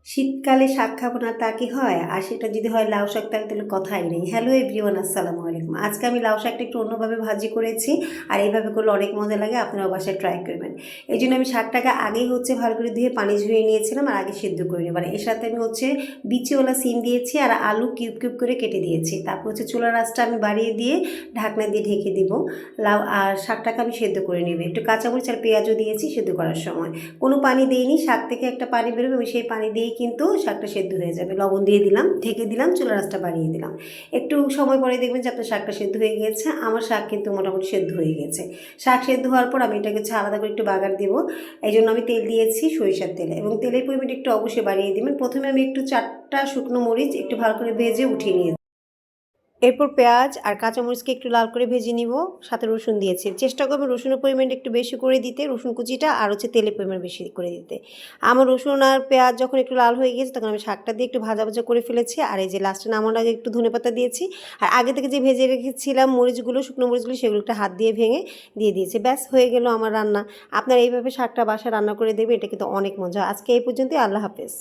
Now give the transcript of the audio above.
শীতকালে শাক খাবো না তা কি হয়? আর সেটা যদি হয় লাউ শাক তাহলে কথাই নেই। হ্যালো এভরিওয়ান, আসসালামু আলাইকুম। আজকে আমি লাউ শাকটা একটু অন্যভাবে ভাজি করেছি। আর এইভাবে করলে অনেক মজা লাগে, আপনারাও বাসায় ট্রাই করবেন। এইজন্য আমি শাকটাকে আগেই ভালো করে ধুয়ে পানি ঝরিয়ে নিয়েছিলাম আর আগে সিদ্ধ করে নেব। আর এর সাথে আমি বিচিওয়ালা সিম দিয়েছি আর আলু কিউব কিউব করে কেটে দিয়েছি। তারপর চুলার আঁচটা আমি বাড়িয়ে দিয়ে ঢাকনা দিয়ে ঢেকে দিব। লাউ আর শাকটাকে আমি সেদ্ধ করে নেব। একটু কাঁচামরিচ আর পেঁয়াজও দিয়েছি সেদ্ধ করার সময়। কোনো পানি দিইনি, শাক থেকে একটা পানি বেরোবে, আমি সেই পানি দিয়েই কিন্তু শাকটা সেদ্ধ হয়ে যাবে। লবণ দিয়ে দিলাম, ঢেকে দিলাম, চুলার আঁচটা বাড়িয়ে দিলাম। একটু সময় পরে দেখবেন যে আপনার শাকটা সেদ্ধ হয়ে গিয়েছে। আমার শাক কিন্তু মোটামুটি সেদ্ধ হয়ে গেছে। শাক সেদ্ধ হওয়ার পর আমি এটাকে আলাদা করে একটু বাগার দেবো। এই জন্য আমি তেল দিয়েছি, সরিষার তেল, এবং তেলের পরিমাণটা একটু অবশ্যই বাড়িয়ে দেবেন। প্রথমে আমি একটু 4টা শুকনো মরিচ একটু ভালো করে ভেজে উঠিয়ে নিয়েছি। এরপর পেঁয়াজ আর কাঁচামরিচকে একটু লাল করে ভেজে নিব। সাথে রসুন দিয়েছি। চেষ্টা করবেন রসুনের পরিমাণটা একটু বেশি করে দিতে, রসুন কুচিটা, আর তেলের পরিমাণ বেশি করে দিতে। আমার রসুন আর পেঁয়াজ যখন একটু লাল হয়ে গেছে তখন আমি শাকটা দিয়ে একটু ভাজা ভাজা করে ফেলেছি। আর এই যে লাস্টে নামানোর আগে একটু ধনেপাতা দিয়েছি। আর আগে থেকে যে ভেজে রেখেছিলাম মরিচগুলো, শুকনো মরিচগুলো, সেগুলো একটা হাত দিয়ে ভেঙে দিয়ে দিয়েছি। ব্যাস হয়ে গেল আমার রান্না। আপনারা এইভাবে শাকটা বাসায় রান্না করে দেবেন, এটা কিন্তু অনেক মজা। আজকে এই পর্যন্তই। আল্লাহ হাফেজ।